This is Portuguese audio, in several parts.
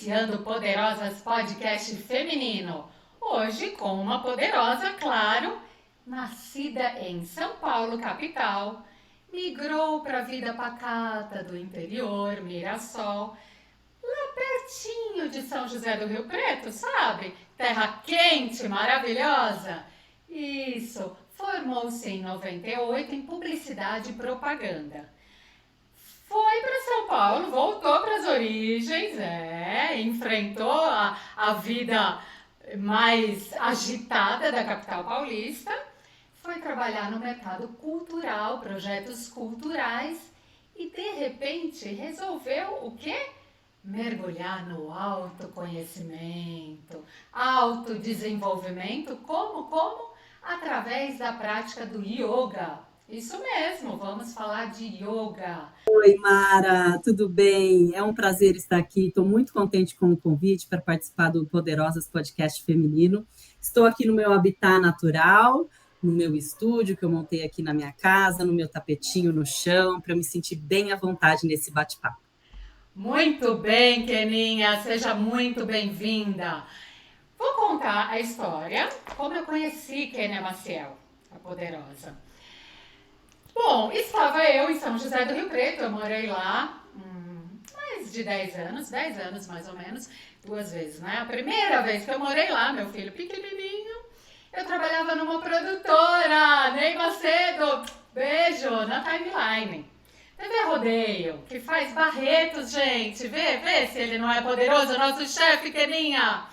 Iniciando Poderosas Podcast Feminino. Hoje com uma poderosa, claro, nascida em São Paulo, capital, migrou para a vida pacata do interior, Mirassol, lá pertinho de São José do Rio Preto, sabe? Terra quente, maravilhosa. Isso, formou-se em 98 em publicidade e propaganda. Foi para São Paulo, voltou para as origens, enfrentou a vida mais agitada da capital paulista, foi trabalhar no mercado cultural, projetos culturais e de repente resolveu o quê? Mergulhar no autoconhecimento, autodesenvolvimento, como? Através da prática do yoga. Isso mesmo, vamos falar de yoga. Oi, Mara, tudo bem? É um prazer estar aqui. Estou muito contente com o convite para participar do Poderosas Podcast Feminino. Estou aqui no meu habitat natural, no meu estúdio que eu montei aqui na minha casa, no meu tapetinho no chão, para eu me sentir bem à vontade nesse bate-papo. Muito bem, Keninha, seja muito bem-vinda. Vou contar a história, como eu conheci Kênia Maciel, a poderosa. Bom, estava eu em São José do Rio Preto, eu morei lá mais de 10 anos mais ou menos, 2 vezes, né? A primeira vez que eu morei lá, meu filho pequenininho, eu trabalhava numa produtora, Ney Macedo, beijo, na Timeline. TV Rodeio, que faz Barretos, gente, vê se ele não é poderoso, nosso chefe, Keninha.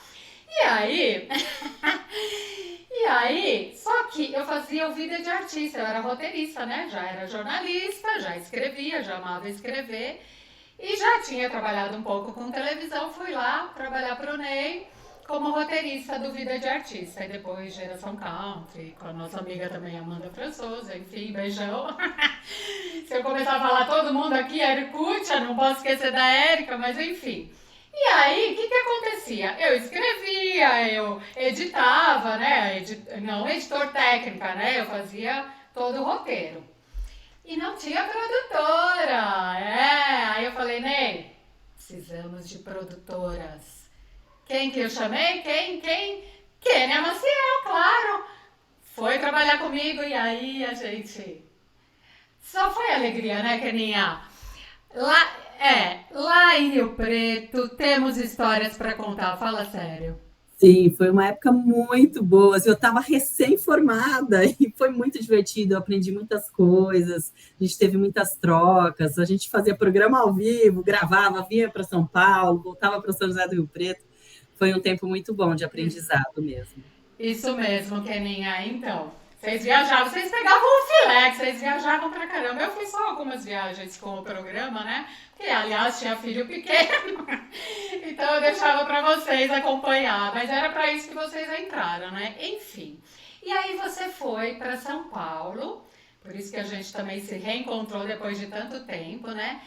E aí, só que eu fazia o vida de artista, eu era roteirista, né? Já era jornalista, já escrevia, já amava escrever e já tinha trabalhado um pouco com televisão, fui lá trabalhar pro Ney como roteirista do Vida de Artista e depois Geração Country, com a nossa amiga também Amanda Françoso, enfim, beijão. Se eu começar a falar todo mundo aqui, Erikutia, não posso esquecer da Érica, mas enfim. E aí, o que acontecia? Eu escrevia, eu editava, né? Não editor técnica, né? Eu fazia todo o roteiro. E não tinha produtora. Aí eu falei, Ney, precisamos de produtoras. Quem que eu chamei? Quem? Kênia Maciel, claro. Foi trabalhar comigo e aí a gente... Só foi alegria, né, Keninha? Lá em Rio Preto temos histórias para contar, fala sério. Sim, foi uma época muito boa. Eu estava recém-formada e foi muito divertido. Eu aprendi muitas coisas, a gente teve muitas trocas, a gente fazia programa ao vivo, gravava, vinha para São Paulo, voltava para São José do Rio Preto. Foi um tempo muito bom de aprendizado mesmo. Isso mesmo, Keninha. Então, vocês viajavam, vocês pegavam o filé, que vocês viajavam pra caramba. Eu fiz só algumas viagens com o programa, né? Que, aliás, tinha filho pequeno. Então, eu deixava pra vocês acompanhar. Mas era pra isso que vocês entraram, né? Enfim. E aí, você foi pra São Paulo. Por isso que a gente também se reencontrou depois de tanto tempo, né?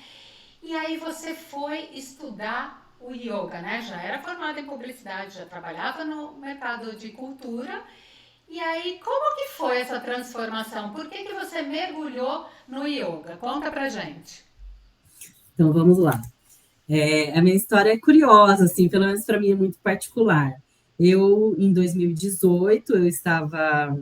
E aí, você foi estudar o yoga, né? Já era formada em publicidade, já trabalhava no mercado de cultura. E aí, como que foi essa transformação? Por que você mergulhou no yoga? Conta pra gente. Então, vamos lá. A minha história é curiosa, assim, pelo menos para mim é muito particular. Em 2018, eu estava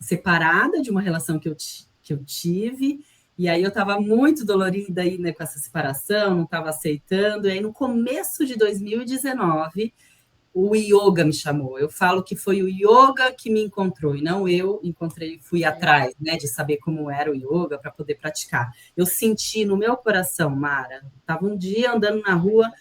separada de uma relação que eu tive, e aí eu estava muito dolorida aí, né, com essa separação, não estava aceitando, e aí no começo de 2019, o yoga me chamou. Eu falo que foi o yoga que me encontrou, e não eu encontrei, fui atrás, né, de saber como era o yoga para poder praticar. Eu senti no meu coração, Mara, estava um dia andando na rua,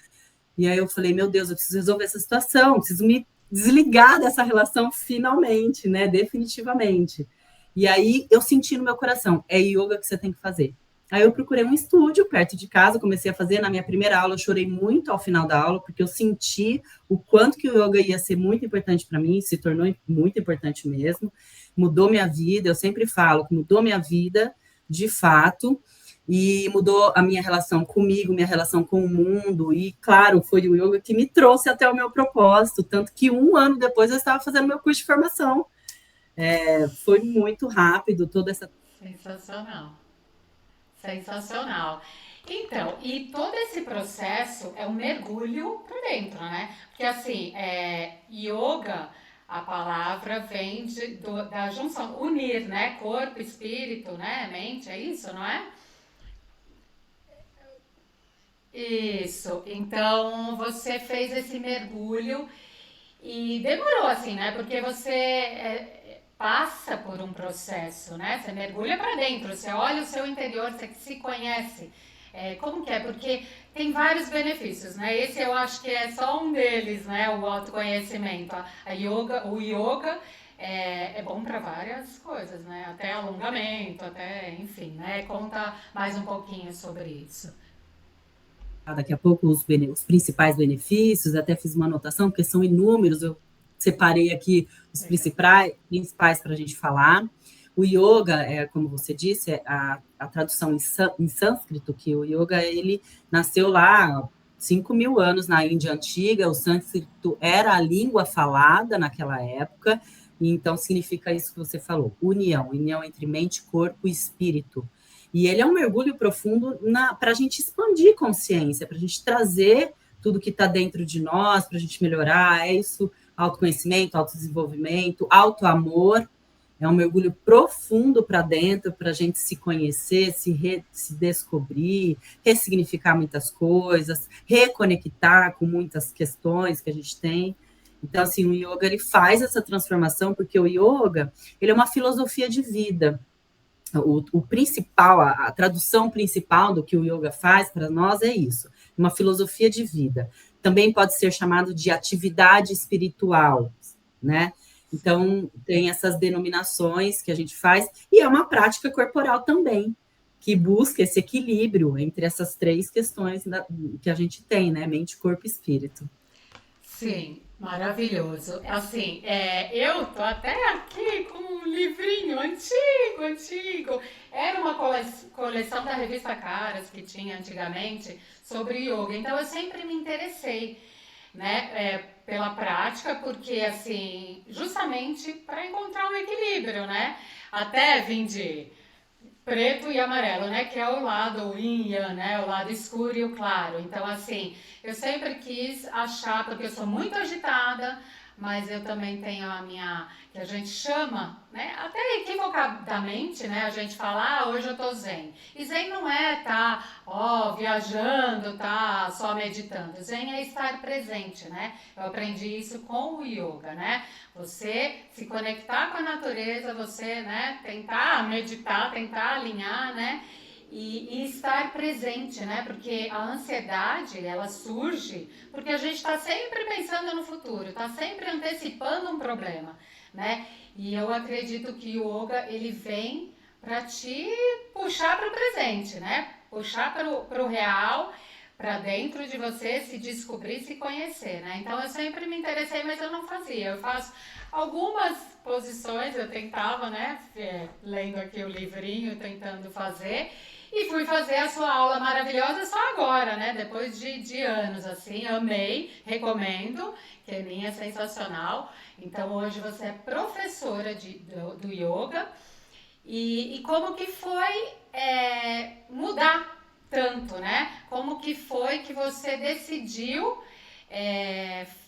e aí eu falei, meu Deus, eu preciso resolver essa situação, preciso me desligar dessa relação finalmente, né, definitivamente. E aí eu senti no meu coração, é yoga que você tem que fazer. Aí eu procurei um estúdio perto de casa, comecei a fazer. Na minha primeira aula, eu chorei muito ao final da aula, porque eu senti o quanto que o yoga ia ser muito importante para mim, se tornou muito importante mesmo, mudou minha vida, eu sempre falo que mudou minha vida, de fato, e mudou a minha relação comigo, minha relação com o mundo, e claro, foi o yoga que me trouxe até o meu propósito, tanto que 1 ano depois eu estava fazendo meu curso de formação. Foi muito rápido toda essa... Sensacional. Sensacional. Então, e todo esse processo é um mergulho para dentro, né? Porque assim, yoga, a palavra vem da junção, unir, né? Corpo, espírito, né? Mente, é isso, não é? Isso. Então, você fez esse mergulho e demorou assim, né? Porque você passa por um processo, né? Você mergulha para dentro, você olha o seu interior, você se conhece. Como que é? Porque tem vários benefícios, né? Esse eu acho que é só um deles, né? O autoconhecimento. O yoga é bom para várias coisas, né? Até alongamento, até, enfim, né? Conta mais um pouquinho sobre isso. Daqui a pouco os principais benefícios, até fiz uma anotação, porque são inúmeros, eu separei aqui os Legal. principais para a gente falar. O yoga, como você disse, a tradução em sânscrito, que o yoga ele nasceu lá há 5.000 anos na Índia Antiga, o sânscrito era a língua falada naquela época, e então significa isso que você falou, união entre mente, corpo e espírito. E ele é um mergulho profundo para a gente expandir consciência, para a gente trazer tudo que está dentro de nós, para a gente melhorar. É isso, autoconhecimento, autodesenvolvimento, autoamor. É um mergulho profundo para dentro, para a gente se conhecer, se descobrir, ressignificar muitas coisas, reconectar com muitas questões que a gente tem. Então, assim, o yoga ele faz essa transformação, porque o yoga ele é uma filosofia de vida. O principal, a tradução principal do que o yoga faz para nós é isso, uma filosofia de vida. Também pode ser chamado de atividade espiritual, né? Então, tem essas denominações que a gente faz, e é uma prática corporal também, que busca esse equilíbrio entre essas três questões que a gente tem, né? Mente, corpo e espírito. Sim, maravilhoso. Assim, eu tô até aqui com um livrinho antigo, antigo. Era uma coleção da revista Caras que tinha antigamente sobre yoga. Então eu sempre me interessei, né, pela prática, porque assim, justamente para encontrar um equilíbrio, né? Até vim de preto e amarelo, né? Que é o lado o yin e yang, né? O lado escuro e o claro. Então, assim, eu sempre quis achar, porque eu sou muito agitada, mas eu também tenho a minha, que a gente chama, né? Até equivocadamente, né? A gente fala, hoje eu tô zen. E zen não é tá, viajando, tá só meditando. Zen é estar presente, né? Eu aprendi isso com o yoga, né? Você se conectar com a natureza, você, né, tentar meditar, tentar alinhar, né, e estar presente, né, porque a ansiedade, ela surge porque a gente está sempre pensando no futuro, está sempre antecipando um problema, né, e eu acredito que o yoga, ele vem para te puxar para o presente, né, puxar para o real, para dentro de você, se descobrir, se conhecer, né? Então eu sempre me interessei, mas eu não fazia. Eu faço algumas posições, eu tentava, né? Lendo aqui o livrinho, tentando fazer. E fui fazer a sua aula maravilhosa só agora, né? Depois de anos, assim. Amei, recomendo. Keninha é sensacional. Então hoje você é professora do yoga. E como que foi mudar tanto, né? Como que foi que você decidiu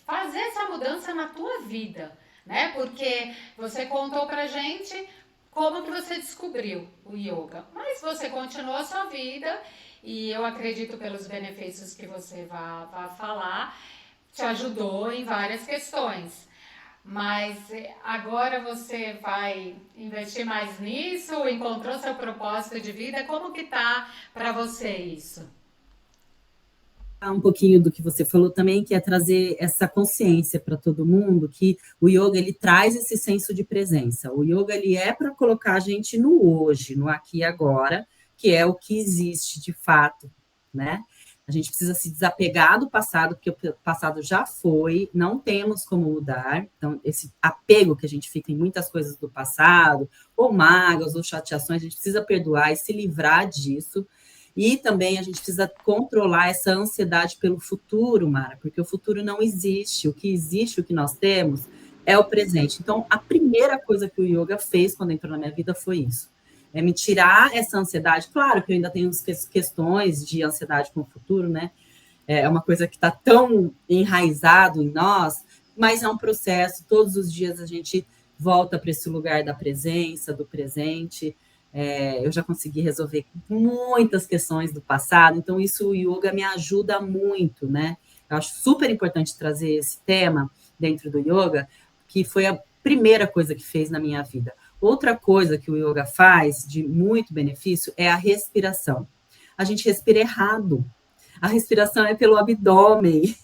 fazer essa mudança na tua vida, né? Porque você contou pra gente como que você descobriu o yoga, mas você continuou a sua vida e eu acredito pelos benefícios que você vai falar, te ajudou em várias questões. Mas agora você vai investir mais nisso? Encontrou seu propósito de vida? Como que tá para você isso? Um pouquinho do que você falou também, que é trazer essa consciência para todo mundo, que o yoga ele traz esse senso de presença. O yoga ele é para colocar a gente no hoje, no aqui e agora, que é o que existe de fato, né? A gente precisa se desapegar do passado, porque o passado já foi, não temos como mudar. Então, esse apego que a gente fica em muitas coisas do passado, ou mágoas, ou chateações, a gente precisa perdoar e se livrar disso. E também a gente precisa controlar essa ansiedade pelo futuro, Mara, porque o futuro não existe. O que existe, o que nós temos, é o presente. Então, a primeira coisa que o yoga fez quando entrou na minha vida foi isso. é me tirar essa ansiedade. Claro que eu ainda tenho questões de ansiedade com o futuro, né? É uma coisa que está tão enraizado em nós, mas é um processo. Todos os dias a gente volta para esse lugar da presença, do presente. Eu já consegui resolver muitas questões do passado, então isso o yoga me ajuda muito, né? Eu acho super importante trazer esse tema dentro do yoga, que foi a primeira coisa que fez na minha vida. Outra coisa que o yoga faz de muito benefício é a respiração. A gente respira errado. A respiração é pelo abdômen.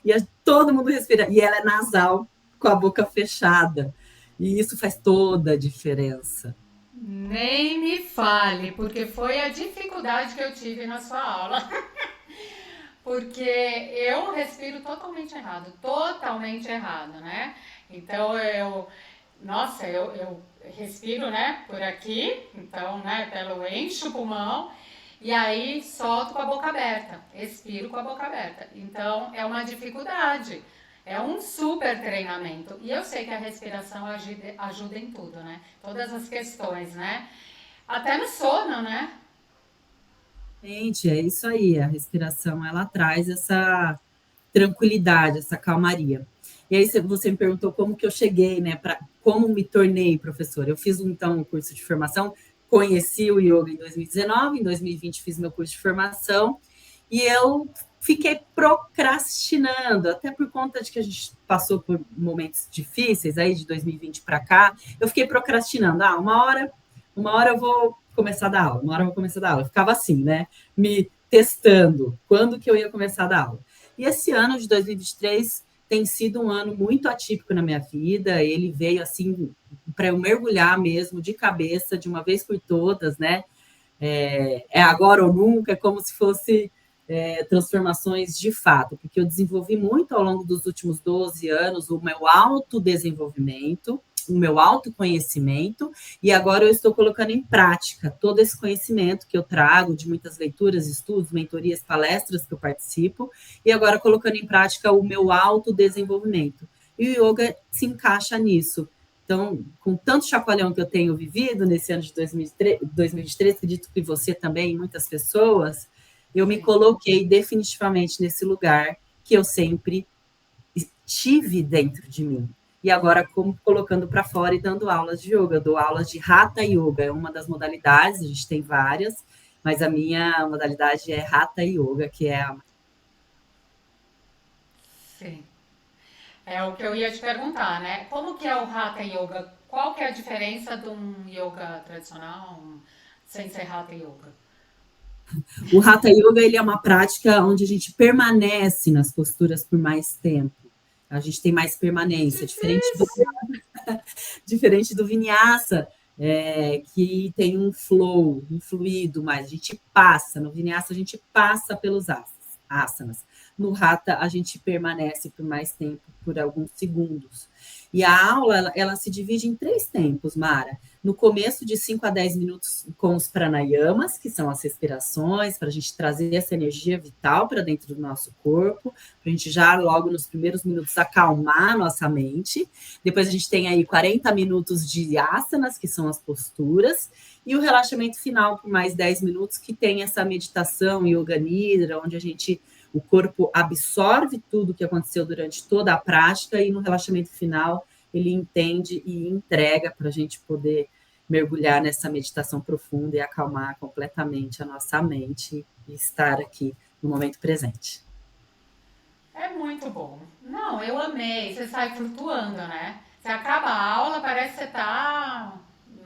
E todo mundo respira. E ela é nasal, com a boca fechada. E isso faz toda a diferença. Nem me fale, porque foi a dificuldade que eu tive na sua aula. Porque eu respiro totalmente errado, né? Então nossa, eu respiro, né, por aqui, então, né, pelo encho o pulmão e aí solto com a boca aberta, expiro com a boca aberta. Então é uma dificuldade, é um super treinamento. E eu sei que a respiração ajuda em tudo, né? Todas as questões, né? Até no sono, né? Gente, é isso aí. A respiração, ela traz essa tranquilidade, essa calmaria. E aí você me perguntou como que eu cheguei, né, como me tornei professora. Eu fiz então um curso de formação, conheci o yoga em 2019, em 2020 fiz meu curso de formação e eu fiquei procrastinando, até por conta de que a gente passou por momentos difíceis aí de 2020 para cá, eu fiquei procrastinando. Uma hora eu vou começar a dar aula, uma hora eu vou começar a dar aula. Eu ficava assim, né, me testando quando que eu ia começar a dar aula. E esse ano de 2023 tem sido um ano muito atípico na minha vida. Ele veio assim para eu mergulhar mesmo de cabeça, de uma vez por todas, né? É agora ou nunca, é como se fosse transformações de fato, porque eu desenvolvi muito ao longo dos últimos 12 anos o meu autodesenvolvimento, o meu autoconhecimento, e agora eu estou colocando em prática todo esse conhecimento que eu trago de muitas leituras, estudos, mentorias, palestras que eu participo, e agora colocando em prática o meu autodesenvolvimento. E o yoga se encaixa nisso. Então, com tanto chacoalhão que eu tenho vivido nesse ano de 2023, acredito que você também, muitas pessoas, eu me Sim. coloquei definitivamente nesse lugar que eu sempre tive dentro de mim. E agora, como colocando para fora e dando aulas de yoga. Eu dou aulas de Hatha Yoga, é uma das modalidades, a gente tem várias, mas a minha modalidade é Hatha Yoga, que é a. Sim. É o que eu ia te perguntar, né? Como que é o Hatha Yoga? Qual que é a diferença de um yoga tradicional sem ser Hatha Yoga? O Hatha Yoga ele é uma prática onde a gente permanece nas posturas por mais tempo. A gente tem mais permanência, Difícil. diferente do Vinyasa, que tem um flow, um fluido mais. A gente passa, no Vinyasa a gente passa pelos asanas. No Hatha a gente permanece por mais tempo, por alguns segundos. E a aula, ela se divide em 3 tempos, Mara. No começo, de 5 a 10 minutos com os pranayamas, que são as respirações, para a gente trazer essa energia vital para dentro do nosso corpo, para a gente já logo nos primeiros minutos acalmar a nossa mente. Depois a gente tem aí 40 minutos de asanas, que são as posturas, e o relaxamento final por mais 10 minutos, que tem essa meditação yoga nidra, onde o corpo absorve tudo que aconteceu durante toda a prática e no relaxamento final ele entende e entrega para a gente poder mergulhar nessa meditação profunda e acalmar completamente a nossa mente e estar aqui no momento presente. É muito bom. Não, eu amei. Você sai flutuando, né? Você acaba a aula, parece que você tá,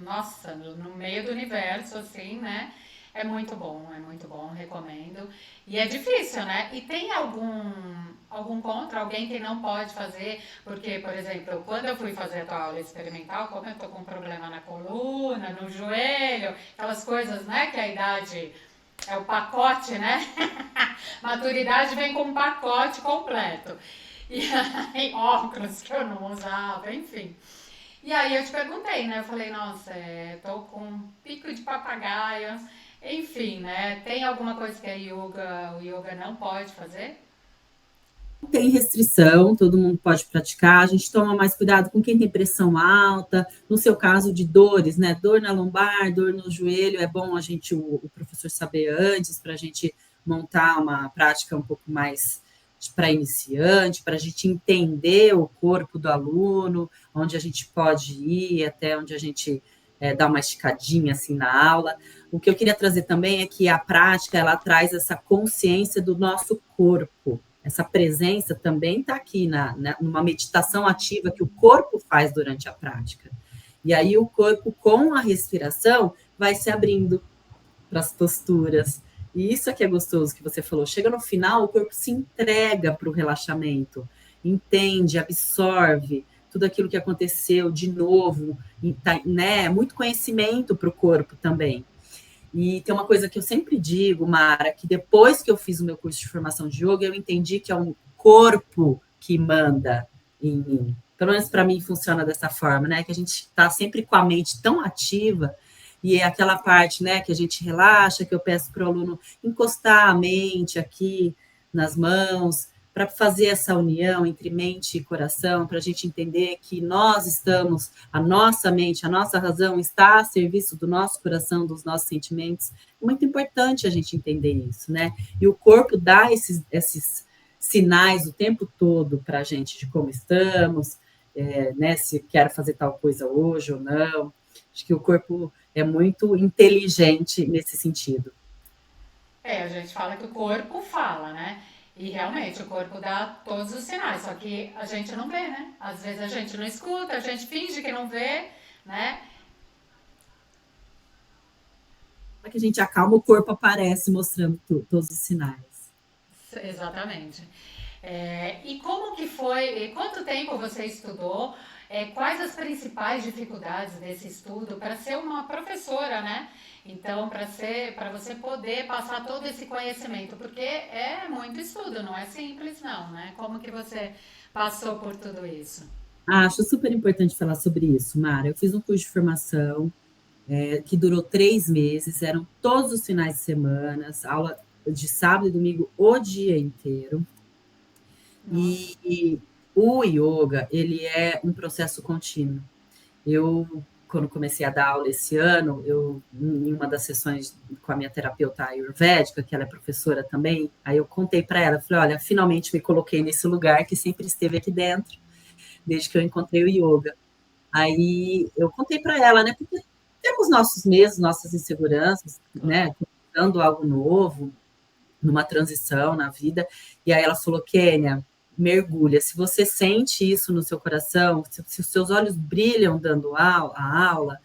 nossa, no meio do universo, assim, né? É muito bom, recomendo. E é difícil, né? E tem algum contra, alguém que não pode fazer? Porque, por exemplo, quando eu fui fazer a tua aula experimental, como eu tô com problema na coluna, no joelho, aquelas coisas, né, que a idade é o pacote, né? Maturidade vem com um pacote completo. E aí, óculos que eu não usava, enfim. E aí eu te perguntei, né? Eu falei, nossa, tô com um pico de papagaio. Enfim, né? Tem alguma coisa que o yoga não pode fazer? tem restrição, todo mundo pode praticar. A gente toma mais cuidado com quem tem pressão alta, no seu caso de dores, né? Dor na lombar, dor no joelho, é bom o professor saber antes para a gente montar uma prática um pouco mais para iniciante, para a gente entender o corpo do aluno, onde a gente pode ir, até onde a gente dá uma esticadinha assim na aula. O que eu queria trazer também é que a prática ela traz essa consciência do nosso corpo. Essa presença também está aqui numa meditação ativa que o corpo faz durante a prática. E aí o corpo, com a respiração, vai se abrindo para as posturas. E isso é que é gostoso que você falou. Chega no final, o corpo se entrega para o relaxamento, entende, absorve tudo aquilo que aconteceu de novo, né? Muito conhecimento para o corpo também. E tem uma coisa que eu sempre digo, Mara, que depois que eu fiz o meu curso de formação de yoga, eu entendi que é um corpo que manda em mim. Pelo menos para mim funciona dessa forma, né? Que a gente está sempre com a mente tão ativa e é aquela parte, né, que a gente relaxa, que eu peço para o aluno encostar a mente aqui nas mãos, para fazer essa união entre mente e coração, para a gente entender que nós estamos, a nossa mente, a nossa razão está a serviço do nosso coração, dos nossos sentimentos. É muito importante a gente entender isso, né? E o corpo dá esses sinais o tempo todo para a gente de como estamos, né? Se quero fazer tal coisa hoje ou não. Acho que o corpo é muito inteligente nesse sentido. A gente fala que o corpo fala, né? E realmente o corpo dá todos os sinais, só que a gente não vê, né? Às vezes a gente não escuta, a gente finge que não vê, né? Para que a gente acalma, o corpo aparece mostrando todos os sinais. Exatamente. E como que foi, quanto tempo você estudou? Quais as principais dificuldades desse estudo para ser uma professora, né? Então, para você poder passar todo esse conhecimento, porque é muito estudo, não é simples não, né? Como que você passou por tudo isso? Acho super importante falar sobre isso, Mara. Eu fiz um curso de formação que durou 3 meses, eram todos os finais de semana, aula de sábado e domingo o dia inteiro. Nossa. E o yoga, ele é um processo contínuo. Eu, quando comecei a dar aula esse ano, em uma das sessões com a minha terapeuta ayurvédica, que ela é professora também, aí eu contei para ela, falei, olha, finalmente me coloquei nesse lugar que sempre esteve aqui dentro, desde que eu encontrei o yoga. Aí eu contei para ela, né, porque temos nossos medos, nossas inseguranças, Claro. né, começando algo novo, numa transição na vida. E aí ela falou, Kênia, mergulha. Se você sente isso no seu coração, se os seus olhos brilham dando a aula,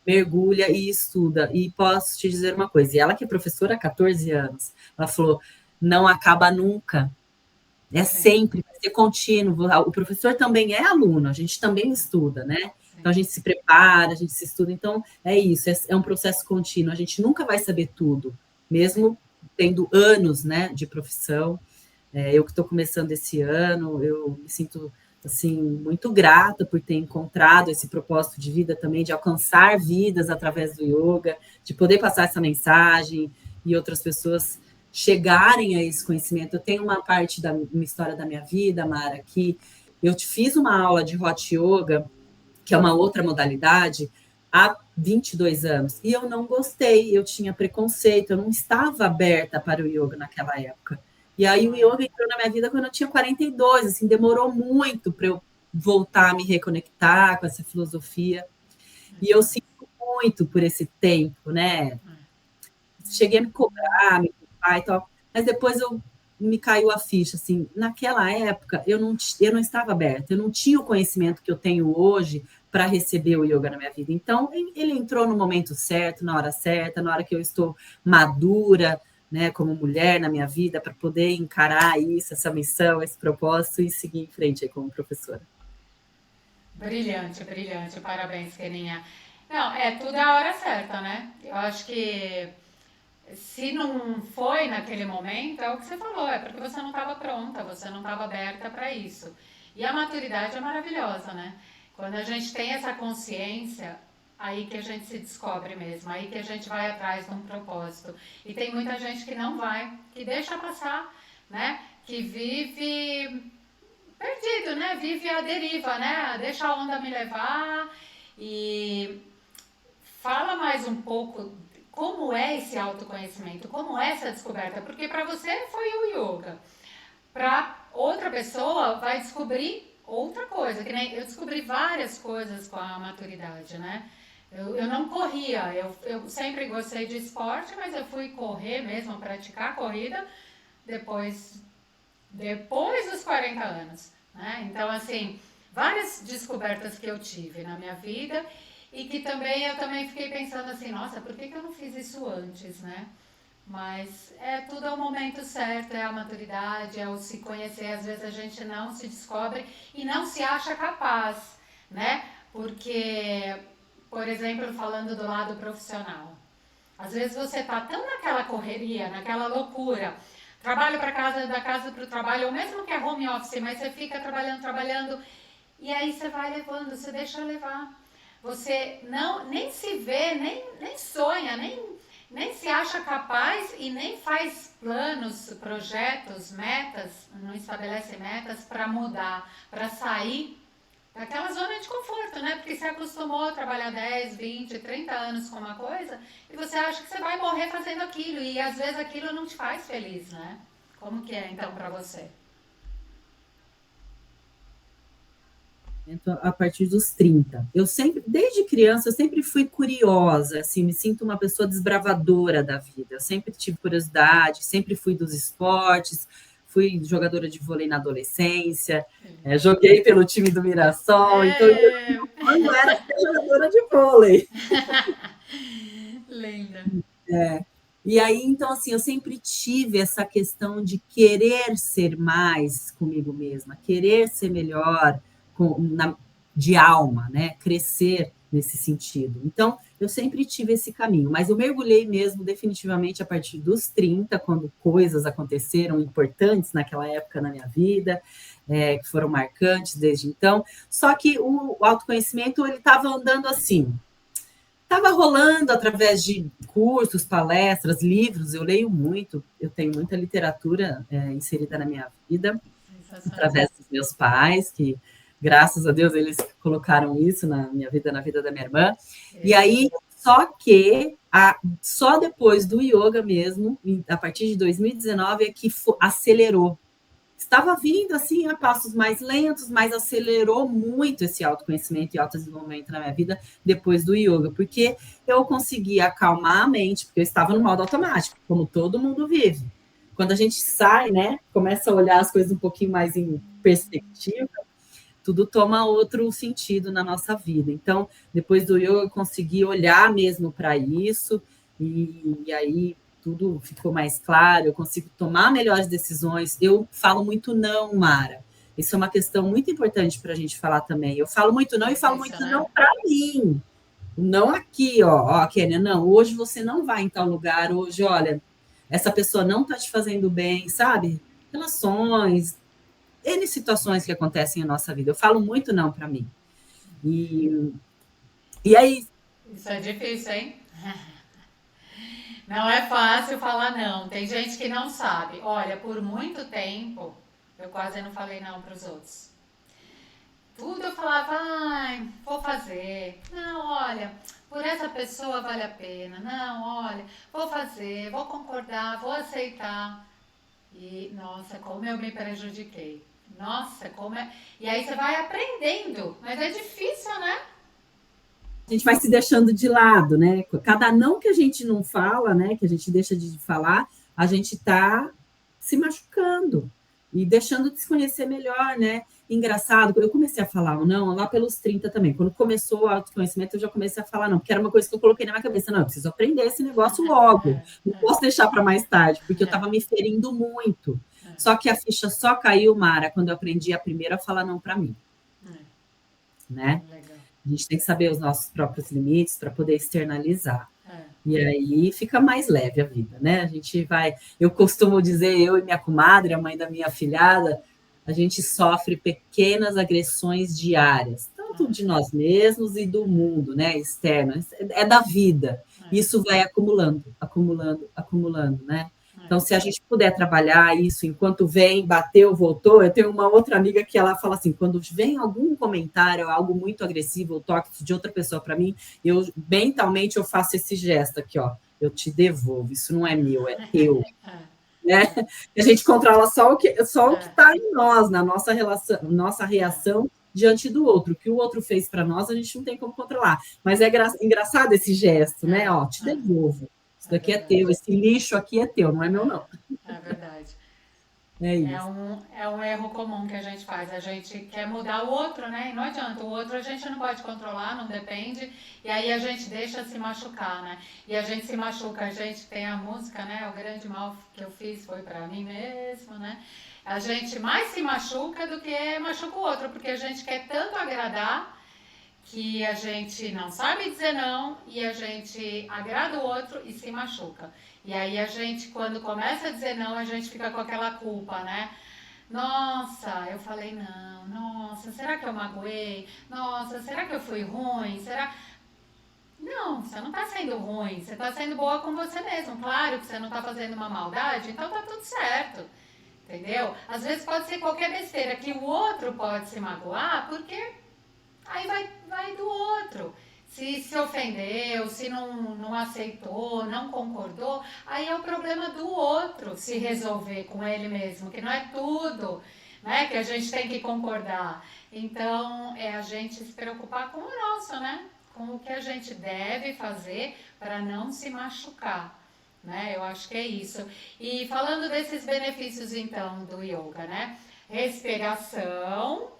mergulha e estuda. E posso te dizer uma coisa, e ela que é professora há 14 anos, ela falou, não acaba nunca. É Sim, sempre, vai ser contínuo. O professor também é aluno, a gente também estuda, né? Então a sim. gente se prepara, a gente se estuda. Então é isso, é um processo contínuo. A gente nunca vai saber tudo, mesmo tendo anos, né, de profissão. Eu que estou começando esse ano, eu me sinto assim muito grata por ter encontrado esse propósito de vida também, de alcançar vidas através do yoga, de poder passar essa mensagem e outras pessoas chegarem a esse conhecimento. Eu tenho uma parte da uma história da minha vida, Mara, que eu fiz uma aula de hot yoga, que é uma outra modalidade, há 22 anos, e eu não gostei, eu tinha preconceito, eu não estava aberta para o yoga naquela época. E aí o Olha. yoga entrou na minha vida quando eu tinha 42, assim, demorou muito para eu voltar a me reconectar com essa filosofia. E eu sinto muito por esse tempo, né? Cheguei a me cobrar, me culpar e tal, mas depois me caiu a ficha, assim, naquela época eu não estava aberta, eu não tinha o conhecimento que eu tenho hoje para receber o yoga na minha vida. Então, ele entrou no momento certo, na hora que eu estou madura, né, como mulher na minha vida, para poder encarar isso, essa missão, esse propósito e seguir em frente aí como professora. Brilhante, brilhante. Parabéns, Keninha. Não, tudo é a hora certa, né? Eu acho que se não foi naquele momento, é o que você falou, é porque você não estava pronta, você não estava aberta para isso. E a maturidade é maravilhosa, né? Quando a gente tem essa consciência, aí que a gente se descobre mesmo, aí que a gente vai atrás de um propósito. E tem muita gente que não vai, que deixa passar, né? Que vive perdido, né? Vive a deriva, né? Deixa a onda me levar e fala mais um pouco como é esse autoconhecimento, como é essa descoberta, porque para você foi o yoga, para outra pessoa vai descobrir outra coisa, que nem eu descobri várias coisas com a maturidade, né? Eu não corria, eu sempre gostei de esporte, mas eu fui correr mesmo, praticar corrida depois, depois dos 40 anos, né? Então, assim, várias descobertas que eu tive na minha vida e que também eu também fiquei pensando assim, nossa, por que que eu não fiz isso antes, né? Mas é tudo ao momento certo, é a maturidade, é o se conhecer. Às vezes a gente não se descobre e não se acha capaz, né? Porque, por exemplo, falando do lado profissional, às vezes você tá tão naquela correria, naquela loucura, trabalho para casa, da casa para o trabalho, ou mesmo que é home office, mas você fica trabalhando, trabalhando, e aí você vai levando, você deixa levar. Você não nem se vê, nem sonha, nem se acha capaz e nem faz planos, projetos, metas, não estabelece metas para mudar, para sair daquela zona de conforto, né? Porque você acostumou a trabalhar 10, 20, 30 anos com uma coisa e você acha que você vai morrer fazendo aquilo e às vezes aquilo não te faz feliz, né? Como que é então para você? A partir dos 30. Eu sempre, desde criança, eu sempre fui curiosa, assim, me sinto uma pessoa desbravadora da vida. Eu sempre tive curiosidade, sempre fui dos esportes, fui jogadora de vôlei na adolescência, joguei pelo time do Mirassol, então É, eu era jogadora de vôlei. linda. E aí, então, assim, eu sempre tive essa questão de querer ser mais comigo mesma, querer ser melhor de alma, né? Crescer nesse sentido. Então, eu sempre tive esse caminho, mas eu mergulhei mesmo definitivamente a partir dos 30, quando coisas aconteceram importantes naquela época na minha vida, que foram marcantes desde então. Só que o autoconhecimento, ele estava andando assim, estava rolando através de cursos, palestras, livros. Eu leio muito, eu tenho muita literatura inserida na minha vida, Sensacional. através dos meus pais, que, graças a Deus, eles colocaram isso na minha vida, na vida da minha irmã. E aí, só que só depois do yoga mesmo, a partir de 2019, é que acelerou. Estava vindo assim a passos mais lentos, mas acelerou muito esse autoconhecimento e autodesenvolvimento na minha vida depois do yoga, porque eu consegui acalmar a mente, porque eu estava no modo automático, como todo mundo vive. Quando a gente sai, né, começa a olhar as coisas um pouquinho mais em perspectiva, tudo toma outro sentido na nossa vida. Então, depois do yoga, eu consegui olhar mesmo para isso, e aí tudo ficou mais claro, eu consigo tomar melhores decisões. Eu falo muito não, Mara. Isso é uma questão muito importante para a gente falar também. Eu falo muito não e falo Difícil, muito né? não para mim. Não aqui, ó, Kênia, não, hoje você não vai em tal lugar, hoje, olha, essa pessoa não está te fazendo bem, sabe? Relações, N situações que acontecem na nossa vida. Eu falo muito não para mim. E, e aí. Isso é difícil, hein? Não é fácil falar não. Tem gente que não sabe. Olha, por muito tempo, eu quase não falei não para os outros. Tudo eu falava, ai, vou fazer. Não, olha, por essa pessoa vale a pena. Não, olha, vou fazer, vou concordar, vou aceitar. E, nossa, como eu me prejudiquei. Nossa, como é. E aí você vai aprendendo, mas é difícil, né? A gente vai se deixando de lado, né? Cada não que a gente não fala, né? Que a gente deixa de falar, a gente está se machucando e deixando de se conhecer melhor, né? Engraçado, eu comecei a falar o não lá pelos 30 também. Quando começou o autoconhecimento, eu já comecei a falar não, porque era uma coisa que eu coloquei na minha cabeça. Não, eu preciso aprender esse negócio logo. Não posso deixar para mais tarde, porque eu estava me ferindo muito. Só que a ficha só caiu, Mara, quando eu aprendi a primeira a falar não para mim. Né? Legal. A gente tem que saber os nossos próprios limites para poder externalizar. É. E aí fica mais leve a vida, né? A gente vai. Eu costumo dizer, eu e minha comadre, a mãe da minha afilhada, a gente sofre pequenas agressões diárias, tanto de nós mesmos e do mundo, né? Externo. É da vida. Isso vai acumulando, acumulando, acumulando, né? Então, se a gente puder trabalhar isso enquanto vem, bateu, voltou, eu tenho uma outra amiga que ela fala assim, quando vem algum comentário, algo muito agressivo, ou toque de outra pessoa para mim, eu mentalmente eu faço esse gesto aqui, ó, eu te devolvo, isso não é meu, é teu. Né? A gente controla só o que está em nós, na nossa relação, nossa reação diante do outro. O que o outro fez para nós, a gente não tem como controlar. Mas é engraçado esse gesto, né? Ó, te devolvo. Isso daqui é teu, esse lixo aqui é teu, não é meu, não. É verdade. É isso. É um erro comum que a gente faz. A gente quer mudar o outro, né? E não adianta. O outro a gente não pode controlar, não depende. E aí a gente deixa se machucar, né? E a gente se machuca. A gente tem a música, né? O grande mal que eu fiz foi pra mim mesmo, né? A gente mais se machuca do que machuca o outro, porque a gente quer tanto agradar que a gente não sabe dizer não e a gente agrada o outro e se machuca. E aí a gente, quando começa a dizer não, a gente fica com aquela culpa, né? Nossa, eu falei não. Nossa, será que eu magoei? Nossa, será que eu fui ruim? Será? Não, você não está sendo ruim, você está sendo boa com você mesmo. Claro que você não está fazendo uma maldade, então tá tudo certo. Entendeu? Às vezes pode ser qualquer besteira que o outro pode se magoar, porque aí vai do outro. Se ofendeu, se não aceitou, não concordou, aí é o problema do outro se resolver com ele mesmo, que não é tudo, né, que a gente tem que concordar. Então, é a gente se preocupar com o nosso, né? Com o que a gente deve fazer para não se machucar. Né? Eu acho que é isso. E falando desses benefícios, então, do yoga, né? Respiração,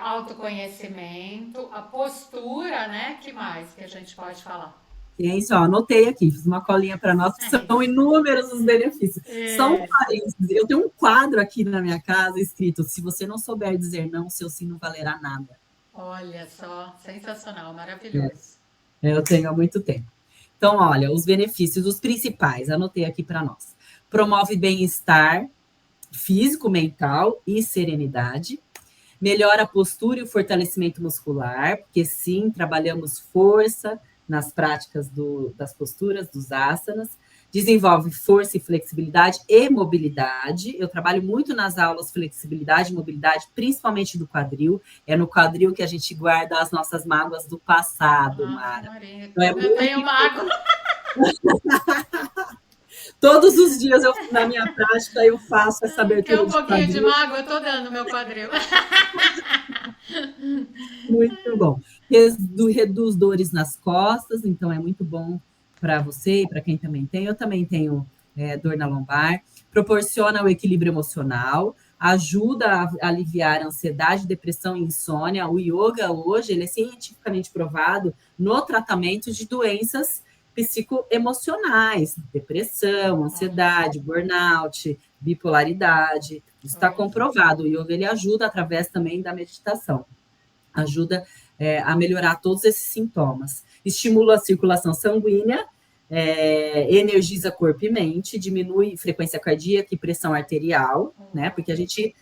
autoconhecimento, a postura, né? Que mais que a gente pode falar? É isso, ó, anotei aqui, fiz uma colinha para nós, que são inúmeros os benefícios. São parênteses. Eu tenho um quadro aqui na minha casa escrito: se você não souber dizer não, seu sim não valerá nada. Olha só, sensacional, maravilhoso. Eu tenho há muito tempo. Então, olha, os benefícios, os principais, anotei aqui para nós. Promove bem-estar físico, mental e serenidade. Melhora a postura e o fortalecimento muscular, porque sim, trabalhamos força nas práticas das posturas, dos asanas. Desenvolve força e flexibilidade e mobilidade. Eu trabalho muito nas aulas flexibilidade e mobilidade, principalmente do quadril. É no quadril que a gente guarda as nossas mágoas do passado, Mara. Maria, Então, eu tenho mágoa. Todos os dias na minha prática eu faço essa Quer abertura um de pouquinho de quadril. mágoa? Eu tô dando meu quadril. Muito bom. Reduz dores nas costas, então é muito bom para você e para quem também tem. Eu também tenho dor na lombar. Proporciona o equilíbrio emocional, ajuda a aliviar a ansiedade, depressão e insônia. O yoga hoje ele é cientificamente provado no tratamento de doenças psicoemocionais, depressão, ansiedade, burnout, bipolaridade. Isso está comprovado. O yoga ele ajuda através também da meditação. Ajuda a melhorar todos esses sintomas. Estimula a circulação sanguínea, energiza corpo e mente, diminui frequência cardíaca e pressão arterial, né? Porque a gente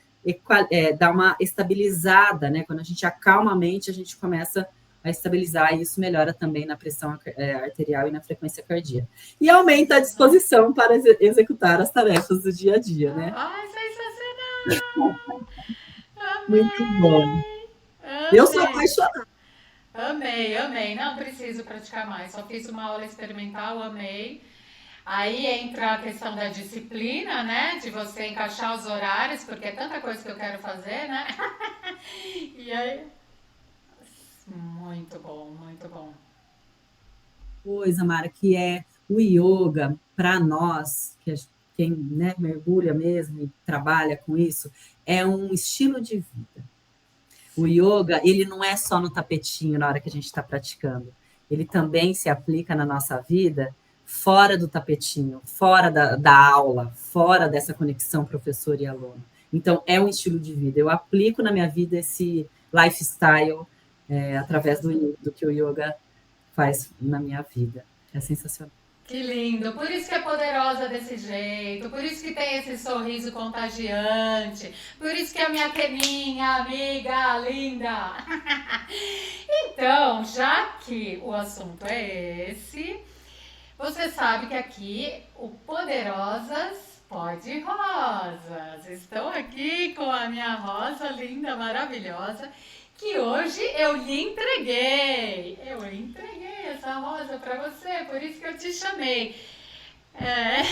dá uma estabilizada, né? Quando a gente acalma a mente, a gente começa a estabilizar e isso melhora também na pressão arterial e na frequência cardíaca. E aumenta a disposição para executar as tarefas do dia a dia, né? Ai, sensacional! Muito bom. Amei! Eu sou apaixonada. Amei, amei. Não preciso praticar mais. Só fiz uma aula experimental, amei. Aí entra a questão da disciplina, né? De você encaixar os horários, porque é tanta coisa que eu quero fazer, né? E aí. Muito bom, muito bom. Coisa, Mara, que é o yoga, para nós, quem né, mergulha mesmo e trabalha com isso, é um estilo de vida. O yoga, ele não é só no tapetinho na hora que a gente está praticando. Ele também se aplica na nossa vida fora do tapetinho, fora da aula, fora dessa conexão professor e aluno. Então, é um estilo de vida. Eu aplico na minha vida esse lifestyle através do que o yoga faz na minha vida. É sensacional. Que lindo, por isso que é poderosa desse jeito, por isso que tem esse sorriso contagiante, por isso que é a minha Keninha, amiga linda. Então, já que o assunto é esse, Você sabe que aqui o Poderosas Pode Rosas. Estou aqui com a minha rosa linda, maravilhosa, que hoje eu lhe entreguei. Eu entreguei essa rosa para você, por isso que eu te chamei. É,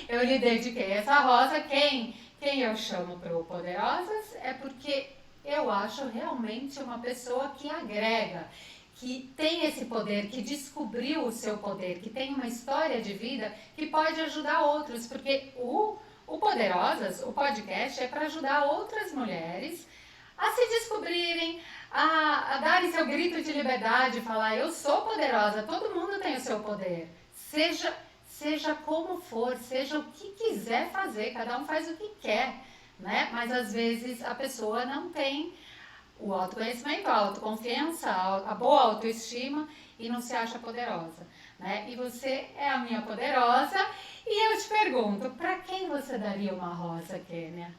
eu lhe dediquei essa rosa. Quem eu chamo para o Poderosas é porque eu acho realmente uma pessoa que agrega, que tem esse poder, que descobriu o seu poder, que tem uma história de vida que pode ajudar outros, porque o Poderosas, o podcast, é para ajudar outras mulheres a se descobrirem, a darem seu grito de liberdade, falar eu sou poderosa, todo mundo tem o seu poder. Seja como for, seja o que quiser fazer, cada um faz o que quer, né? Mas às vezes a pessoa não tem o autoconhecimento, a autoconfiança, a boa autoestima e não se acha poderosa, né? E você é a minha poderosa e eu te pergunto, para quem você daria uma rosa, Kênia?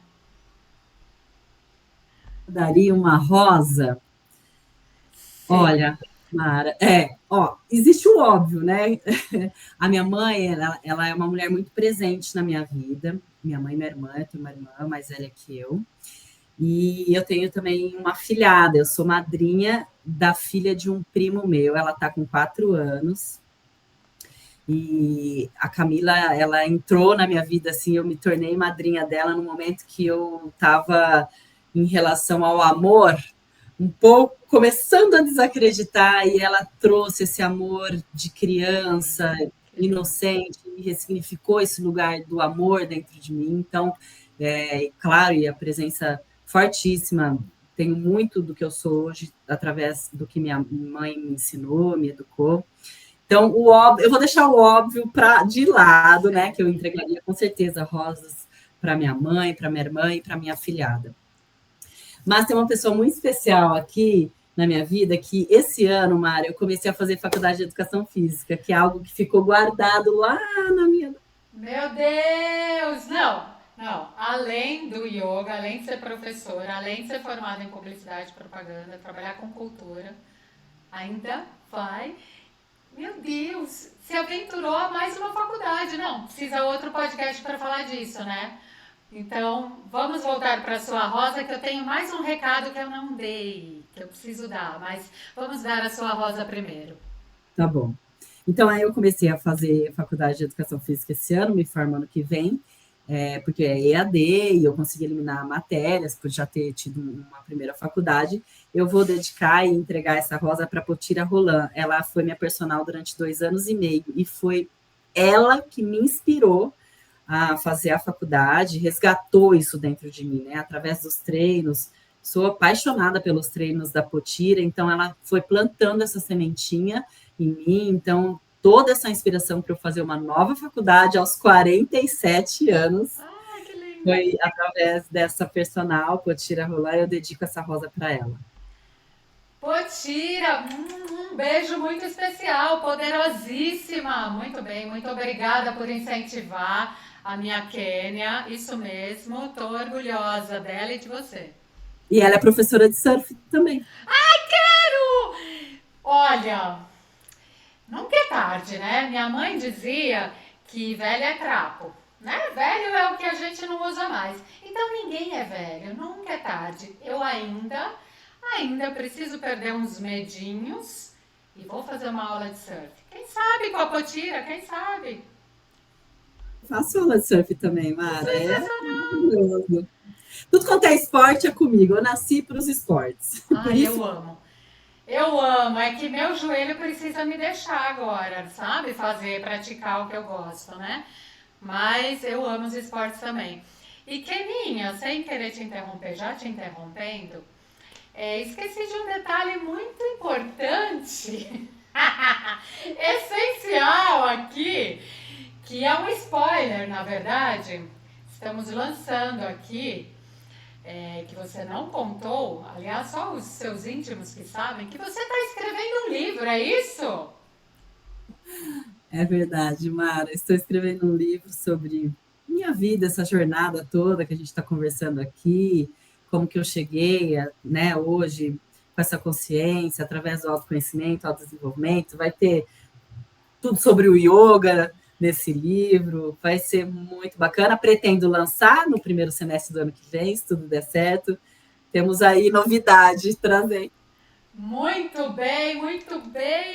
Daria uma rosa. Sim. Olha, Mara, ó, existe o óbvio, né? A minha mãe, ela é uma mulher muito presente na minha vida. Minha mãe e minha irmã, eu tenho uma irmã mais velha que eu. E eu tenho também uma filhada, eu sou madrinha da filha de um primo meu, ela está com 4 anos. E a Camila, ela entrou na minha vida, assim, eu me tornei madrinha dela no momento que eu estava em relação ao amor, um pouco começando a desacreditar, e ela trouxe esse amor de criança, Que lindo. inocente, e ressignificou esse lugar do amor dentro de mim. Então, claro, e a presença fortíssima, tenho muito do que eu sou hoje através do que minha mãe me ensinou, me educou. Então, o óbvio, eu vou deixar o óbvio de lado, né? Que eu entregaria com certeza rosas para minha mãe, para minha irmã e para minha filhada. Mas tem uma pessoa muito especial aqui na minha vida que esse ano, Mara, eu comecei a fazer faculdade de educação física, que é algo que ficou guardado lá na minha. Meu Deus! Não, não. Além do yoga, além de ser professora, além de ser formada em publicidade e propaganda, trabalhar com cultura, ainda vai. Meu Deus! Se aventurou a mais uma faculdade. Não, precisa outro podcast para falar disso, né? Então, vamos voltar para a sua rosa, que eu tenho mais um recado que eu não dei, que eu preciso dar, mas vamos dar a sua rosa primeiro. Tá bom. Então, aí eu comecei a fazer faculdade de educação física esse ano, me formo ano que vem, porque é EAD e eu consegui eliminar matérias por já ter tido uma primeira faculdade. Eu vou dedicar e entregar essa rosa para a Potira Roland. Ela foi minha personal durante 2 anos e meio e foi ela que me inspirou a fazer a faculdade, resgatou isso dentro de mim, né? Através dos treinos. Sou apaixonada pelos treinos da Potira, então ela foi plantando essa sementinha em mim. Então, toda essa inspiração para eu fazer uma nova faculdade aos 47 anos Ah, que lindo! foi através dessa personal, Potira Rolar, eu dedico essa rosa para ela. Potira, um beijo muito especial, poderosíssima. Muito bem, muito obrigada por incentivar a minha Quênia. Isso mesmo, estou orgulhosa dela e de você. E ela é professora de surf também. Olha, nunca é tarde, né? Minha mãe dizia que velho é trapo, né? Velho é o que a gente não usa mais. Então ninguém é velho, nunca é tarde. Eu ainda preciso perder uns medinhos e vou fazer uma aula de surf. Quem sabe com a Potira, quem sabe? Faço aula de surf também, Mara. É Sensacional! maravilhoso. Tudo quanto é esporte é comigo. Eu nasci para os esportes. Por Ai, isso, eu amo. Eu amo, é que meu joelho precisa me deixar agora, sabe? Fazer, praticar o que eu gosto, né? Mas eu amo os esportes também. E Keninha, sem querer te interromper, já te interrompendo, esqueci de um detalhe muito importante, essencial aqui, que é um spoiler, na verdade. Estamos lançando aqui, que você não contou, aliás, só os seus íntimos que sabem, que você está escrevendo um livro, é isso? é verdade, Mara. Estou escrevendo um livro sobre minha vida, essa jornada toda que a gente está conversando aqui, como que eu cheguei, né, hoje com essa consciência, através do autoconhecimento, autodesenvolvimento. Vai ter tudo sobre o yoga nesse livro. Vai ser muito bacana. Pretendo lançar no primeiro semestre do ano que vem, se tudo der certo. Temos aí novidade trazendo. Muito bem,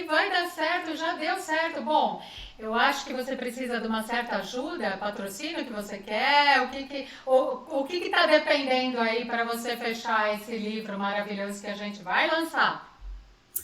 vai dar certo, já deu certo. Bom, eu acho que você precisa de uma certa ajuda, patrocínio que você quer, o que está dependendo aí para você fechar esse livro maravilhoso que a gente vai lançar?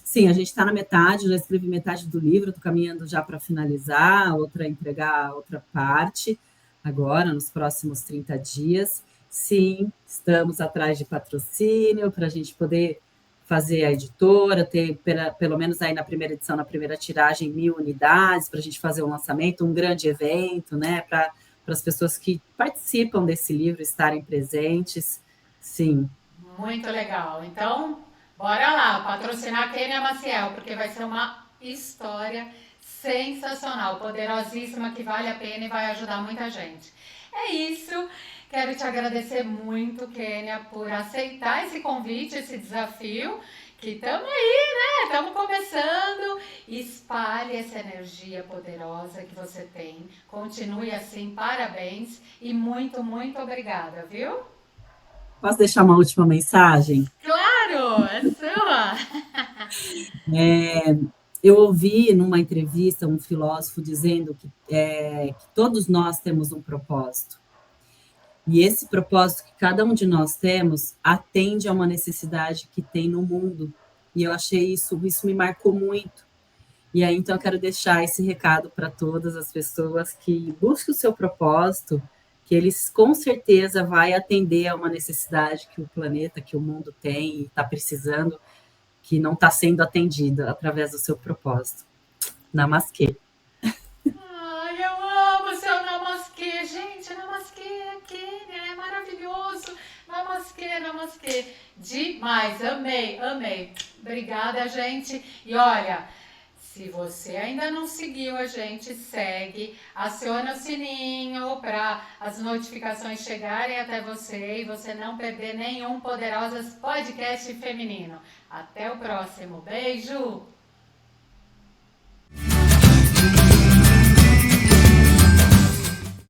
Sim, a gente está na metade, já escrevi metade do livro, estou caminhando já para finalizar, outra entregar a outra parte, agora, nos próximos 30 dias. Sim, estamos atrás de patrocínio para a gente poder fazer a editora, ter pelo menos aí na primeira edição, na primeira tiragem, 1.000 unidades, para a gente fazer um lançamento, um grande evento, né? Para as pessoas que participam desse livro estarem presentes. Sim. Muito legal. Então, bora lá, patrocinar Kênia Maciel, porque vai ser uma história sensacional, poderosíssima, que vale a pena e vai ajudar muita gente. É isso. Quero te agradecer muito, Kênia, por aceitar esse convite, esse desafio. Que estamos aí, né? Estamos começando. Espalhe essa energia poderosa que você tem. Continue assim, parabéns e muito obrigada, viu? Posso deixar uma última mensagem? Claro, é sua. Eu ouvi numa entrevista um filósofo dizendo que todos nós temos um propósito. E esse propósito que cada um de nós temos atende a uma necessidade que tem no mundo. E eu achei isso me marcou muito. E aí, então, eu quero deixar esse recado para todas as pessoas que busquem o seu propósito, que eles com certeza vai atender a uma necessidade que o planeta, que o mundo tem e está precisando, que não está sendo atendida através do seu propósito. Namastê. Ai, eu amo seu namasquê. Gente, namasquê é Quênia, é maravilhoso. Namasquê. Demais, amei. Obrigada, gente. E olha, se você ainda não seguiu a gente, segue, aciona o sininho para as notificações chegarem até você e você não perder nenhum Poderosas Podcast Feminino. Até o próximo. Beijo!